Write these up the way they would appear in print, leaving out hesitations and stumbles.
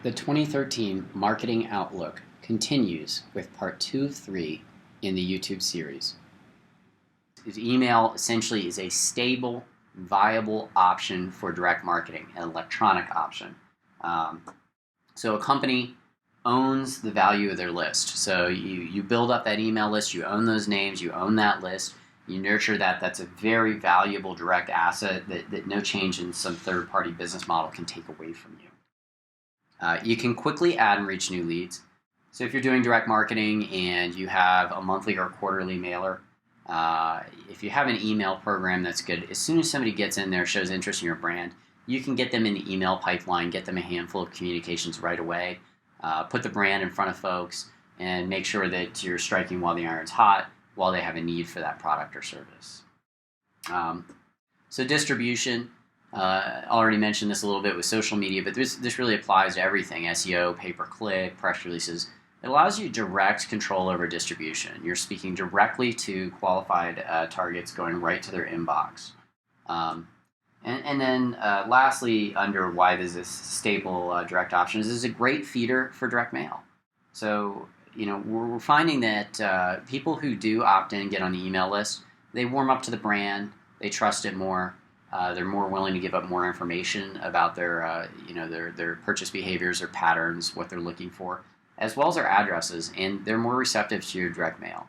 The 2013 Marketing Outlook continues with part 2 of 3 in the YouTube series. Email essentially is a stable, viable option for direct marketing, an electronic option. So a company owns the value of their list. So you build up that email list, you own those names, you own that list, you nurture that. That's a very valuable direct asset that no change in some third-party business model can take away from you. You can quickly add and reach new leads. So if you're doing direct marketing and you have a monthly or quarterly mailer, if you have an email program that's good, as soon as somebody gets in there, shows interest in your brand, you can get them in the email pipeline, get them a handful of communications right away, put the brand in front of folks, and make sure that you're striking while the iron's hot, while they have a need for that product or service. So distribution. I already mentioned this a little bit with social media, but this really applies to everything: SEO, pay-per-click, press releases. It allows you direct control over distribution. You're speaking directly to qualified targets, going right to their inbox. And then lastly, under why this is a stable direct option, is this is a great feeder for direct mail. So we're finding that people who do opt in and get on the email list, they warm up to the brand, they trust it more. They're more willing to give up more information about their purchase behaviors or patterns, what they're looking for, as well as their addresses, and they're more receptive to your direct mail.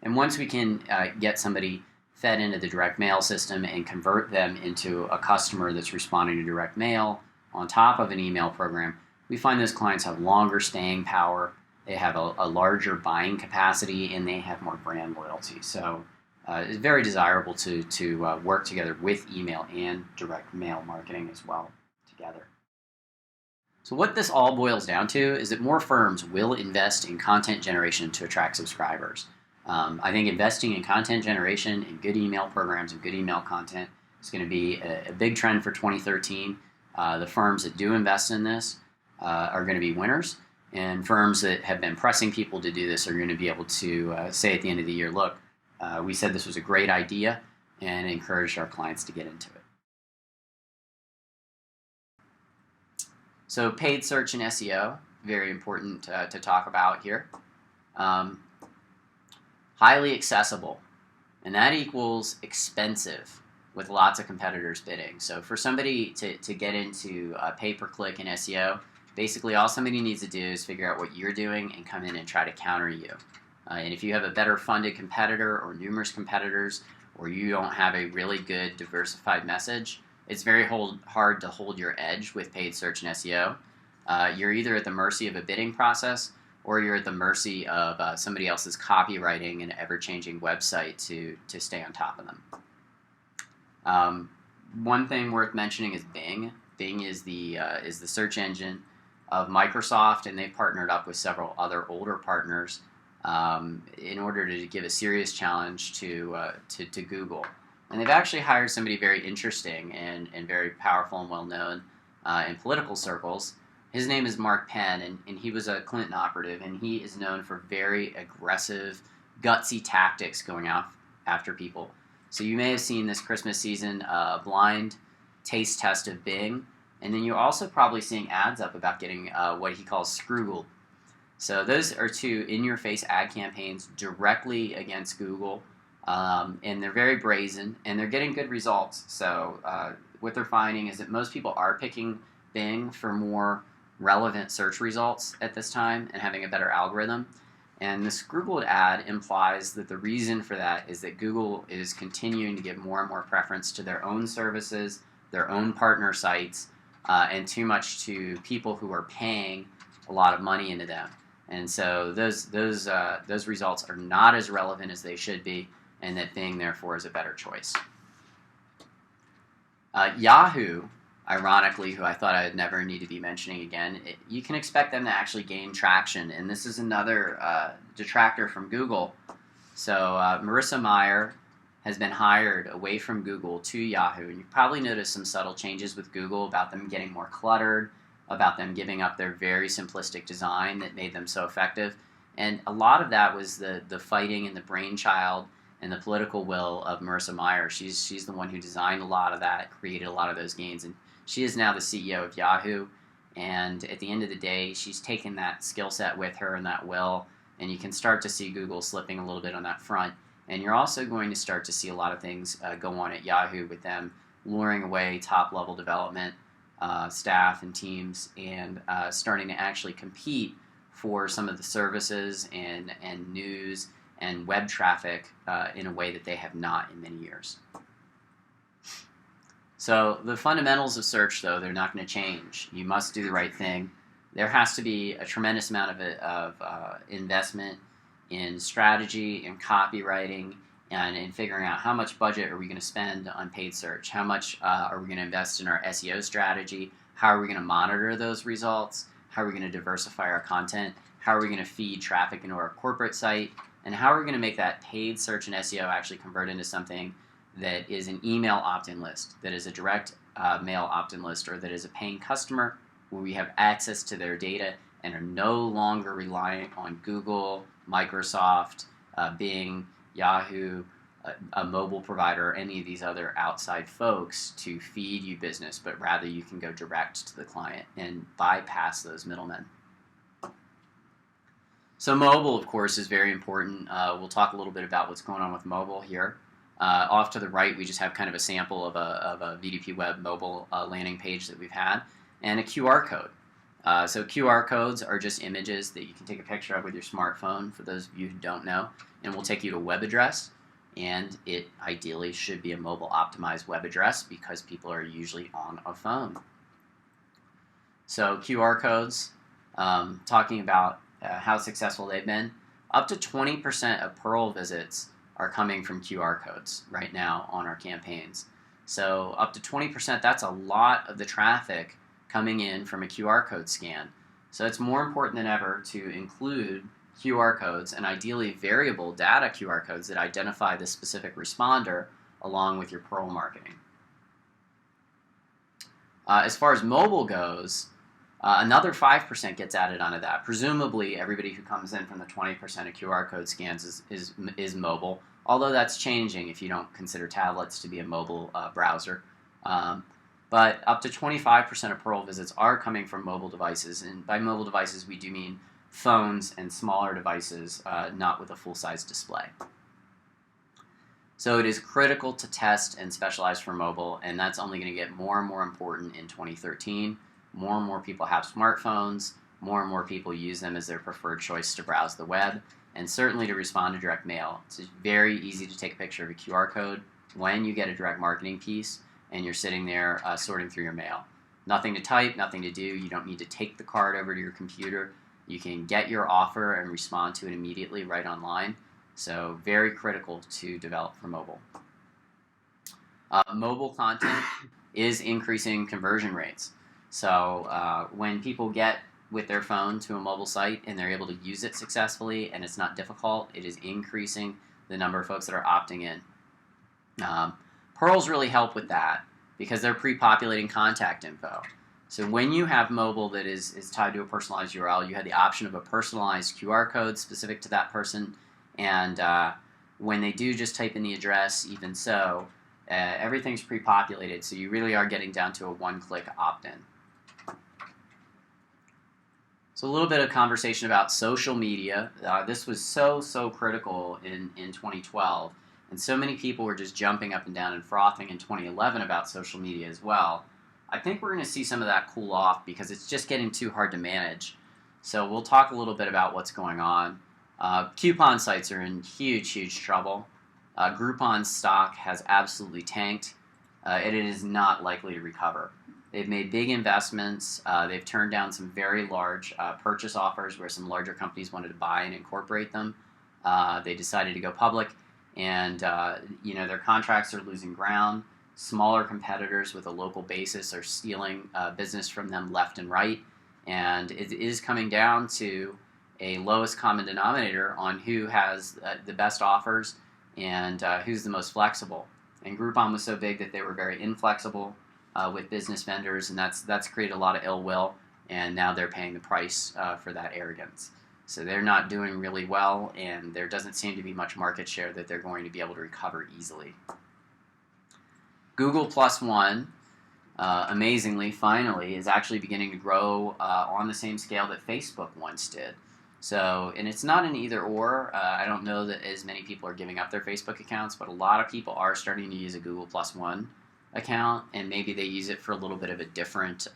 And once we can get somebody fed into the direct mail system and convert them into a customer that's responding to direct mail on top of an email program, we find those clients have longer staying power, they have a larger buying capacity, and they have more brand loyalty. So it's very desirable to work together with email and direct mail marketing as well together. So what this all boils down to is that more firms will invest in content generation to attract subscribers. I think investing in content generation and good email programs and good email content is going to be a big trend for 2013. The firms that do invest in this are going to be winners, and firms that have been pressing people to do this are going to be able to say at the end of the year, look, we said this was a great idea and encouraged our clients to get into it. So paid search and SEO, very important to talk about here. Highly accessible, and that equals expensive with lots of competitors bidding. So for somebody to get into pay-per-click and SEO, basically all somebody needs to do is figure out what you're doing and come in and try to counter you. And if you have a better funded competitor or numerous competitors, or you don't have a really good diversified message, it's very hard to hold your edge with paid search and SEO. You're either at the mercy of a bidding process, or you're at the mercy of somebody else's copywriting and ever-changing website to stay on top of them. One thing worth mentioning is Bing. Bing is the search engine of Microsoft, and they've partnered up with several other older partners in order to give a serious challenge to Google. And they've actually hired somebody very interesting and very powerful and well-known in political circles. His name is Mark Penn, and he was a Clinton operative, and he is known for very aggressive, gutsy tactics going after people. So you may have seen this Christmas season a blind taste test of Bing, and then you're also probably seeing ads up about getting what he calls Scroogled. So those are two in-your-face ad campaigns directly against Google, and they're very brazen, and they're getting good results. So what they're finding is that most people are picking Bing for more relevant search results at this time and having a better algorithm. And the Scroogled ad implies that the reason for that is that Google is continuing to give more and more preference to their own services, their own partner sites, and too much to people who are paying a lot of money into them. And so those results are not as relevant as they should be, and that Bing, therefore, is a better choice. Yahoo, ironically, who I thought I'd never need to be mentioning again, you can expect them to actually gain traction, and this is another detractor from Google. So Marissa Mayer has been hired away from Google to Yahoo, and you probably noticed some subtle changes with Google about them getting more cluttered, about them giving up their very simplistic design that made them so effective. And a lot of that was the fighting and the brainchild and the political will of Marissa Mayer. She's the one who designed a lot of that, created a lot of those gains, and she is now the CEO of Yahoo. And at the end of the day, she's taken that skill set with her and that will, and you can start to see Google slipping a little bit on that front. And you're also going to start to see a lot of things go on at Yahoo with them luring away top-level development staff and teams, and starting to actually compete for some of the services and news and web traffic in a way that they have not in many years. So the fundamentals of search, though, they're not going to change. You must do the right thing. There has to be a tremendous amount of investment in strategy, in copywriting, and in figuring out how much budget are we going to spend on paid search, how much are we going to invest in our SEO strategy, how are we going to monitor those results, how are we going to diversify our content, how are we going to feed traffic into our corporate site, and how are we going to make that paid search and SEO actually convert into something that is an email opt-in list, that is a direct mail opt-in list, or that is a paying customer where we have access to their data and are no longer reliant on Google, Microsoft, Bing, Yahoo, a mobile provider, or any of these other outside folks to feed you business, but rather you can go direct to the client and bypass those middlemen. So mobile, of course, is very important. We'll talk a little bit about what's going on with mobile here. Off to the right, we just have kind of a sample of a VDP Web mobile landing page that we've had, and a QR code. So QR codes are just images that you can take a picture of with your smartphone, for those of you who don't know, and will take you to a web address, and it ideally should be a mobile optimized web address because people are usually on a phone. So QR codes, talking about how successful they've been, up to 20% of Pearl visits are coming from QR codes right now on our campaigns. So up to 20%, that's a lot of the traffic coming in from a QR code scan. So it's more important than ever to include QR codes, and ideally variable data QR codes that identify the specific responder along with your Pearl marketing. As far as mobile goes, another 5% gets added onto that. Presumably everybody who comes in from the 20% of QR code scans is mobile, although that's changing if you don't consider tablets to be a mobile browser. But up to 25% of Pearl visits are coming from mobile devices, and by mobile devices we do mean phones and smaller devices, not with a full-size display. So it is critical to test and specialize for mobile, and that's only going to get more and more important in 2013. More and more people have smartphones, more and more people use them as their preferred choice to browse the web, and certainly to respond to direct mail. It's very easy to take a picture of a QR code when you get a direct marketing piece and you're sitting there sorting through your mail. Nothing to type, nothing to do. You don't need to take the card over to your computer. You can get your offer and respond to it immediately right online. So very critical to develop for mobile. Mobile content is increasing conversion rates. So when people get with their phone to a mobile site and they're able to use it successfully and it's not difficult, it is increasing the number of folks that are opting in. Pearls really help with that because they're pre-populating contact info. So when you have mobile that is tied to a personalized URL, you have the option of a personalized QR code specific to that person, and when they do just type in the address, even so, everything's pre-populated, so you really are getting down to a one-click opt-in. So a little bit of conversation about social media. This was so critical in 2012, and so many people were just jumping up and down and frothing in 2011 about social media as well. I think we're going to see some of that cool off because it's just getting too hard to manage. So we'll talk a little bit about what's going on. Coupon sites are in huge trouble. Groupon's stock has absolutely tanked. It is not likely to recover. They've made big investments. They've turned down some very large purchase offers where some larger companies wanted to buy and incorporate them. They decided to go public, and their contracts are losing ground. Smaller competitors with a local basis are stealing business from them left and right, and it is coming down to a lowest common denominator on who has the best offers and who's the most flexible. And Groupon was so big that they were very inflexible with business vendors, and that's created a lot of ill will, and now they're paying the price for that arrogance. So they're not doing really well, and there doesn't seem to be much market share that they're going to be able to recover easily. Google+1 amazingly, finally, is actually beginning to grow on the same scale that Facebook once did. So, and it's not an either or. I don't know that as many people are giving up their Facebook accounts, but a lot of people are starting to use a Google Plus One account, and maybe they use it for a little bit of a different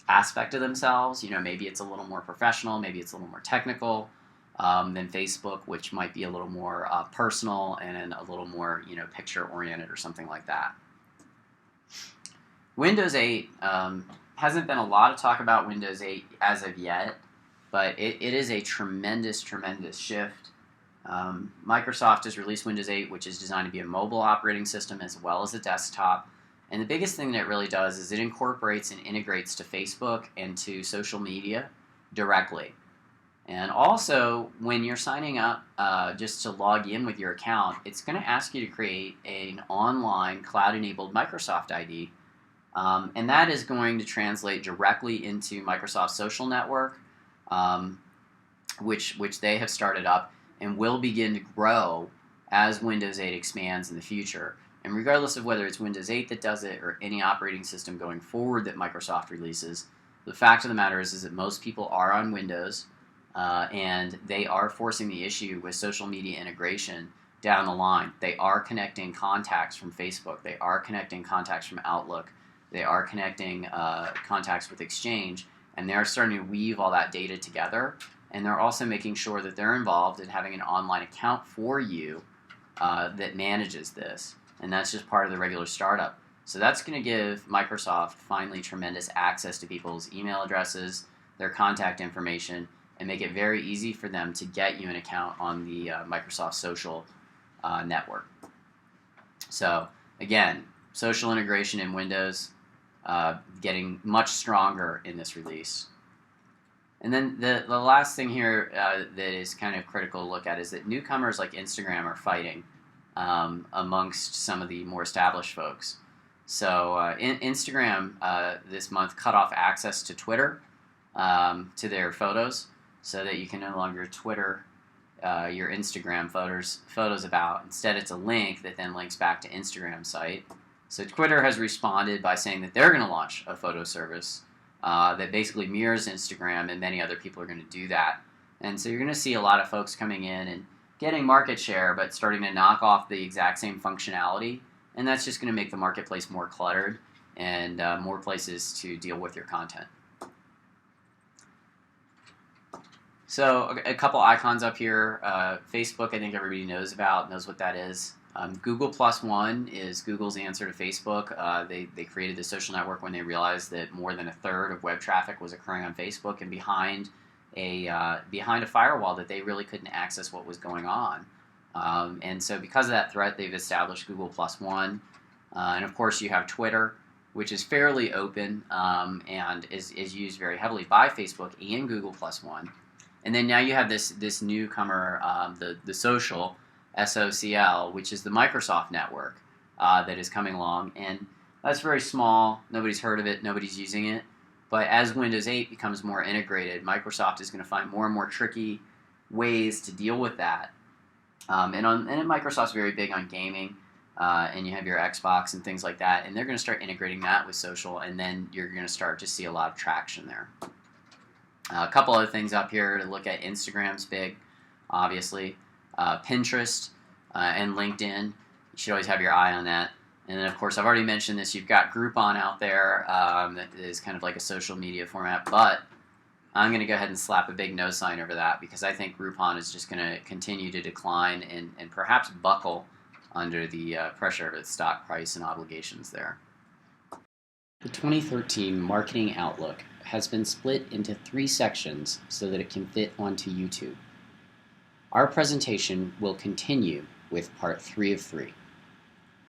aspect of themselves. You know, maybe it's a little more professional, maybe it's a little more technical than Facebook, which might be a little more personal and a little more, you know, picture oriented or something like that. Windows 8 hasn't been a lot of talk about Windows 8 as of yet, but it is a tremendous, tremendous shift. Microsoft has released Windows 8, which is designed to be a mobile operating system as well as a desktop. And the biggest thing that it really does is it incorporates and integrates to Facebook and to social media directly. And also, when you're signing up just to log in with your account, it's going to ask you to create an online cloud-enabled Microsoft ID. And that is going to translate directly into Microsoft Social Network, which they have started up and will begin to grow as Windows 8 expands in the future. And regardless of whether it's Windows 8 that does it or any operating system going forward that Microsoft releases, the fact of the matter is that most people are on Windows, and they are forcing the issue with social media integration down the line. They are connecting contacts from Facebook. They are connecting contacts from Outlook. They are connecting contacts with Exchange, and they're starting to weave all that data together. And they're also making sure that they're involved in having an online account for you that manages this. And that's just part of the regular startup. So that's going to give Microsoft finally tremendous access to people's email addresses, their contact information, and make it very easy for them to get you an account on the Microsoft Social network. So again, social integration in Windows getting much stronger in this release. And then the last thing here that is kind of critical to look at is that newcomers like Instagram are fighting amongst some of the more established folks. So Instagram this month cut off access to Twitter to their photos, so that you can no longer Twitter your Instagram photos about. Instead, it's a link that then links back to Instagram's site. So Twitter has responded by saying that they're going to launch a photo service that basically mirrors Instagram, and many other people are going to do that. And so you're going to see a lot of folks coming in and getting market share, but starting to knock off the exact same functionality. And that's just going to make the marketplace more cluttered and more places to deal with your content. So a couple icons up here. Facebook, I think everybody knows what that is. Google Plus One is Google's answer to Facebook. They created the social network when they realized that more than a third of web traffic was occurring on Facebook and behind a firewall that they really couldn't access what was going on. And so because of that threat, they've established Google Plus One. And of course you have Twitter, which is fairly open and is used very heavily by Facebook and Google Plus One. And then now you have this newcomer, the social, SOCL, which is the Microsoft network that is coming along. And that's very small. Nobody's heard of it. Nobody's using it. But as Windows 8 becomes more integrated, Microsoft is going to find more and more tricky ways to deal with that. And Microsoft's very big on gaming, and you have your Xbox and things like that. And they're going to start integrating that with social, and then you're going to start to see a lot of traction there. A couple other things up here to look at. Instagram's big, obviously. Pinterest and LinkedIn. You should always have your eye on that. And then, of course, I've already mentioned this. You've got Groupon out there that is kind of like a social media format. But I'm going to go ahead and slap a big no sign over that because I think Groupon is just going to continue to decline and perhaps buckle under the pressure of its stock price and obligations there. The 2013 Marketing Outlook has been split into 3 sections so that it can fit onto YouTube. Our presentation will continue with part 3 of 3.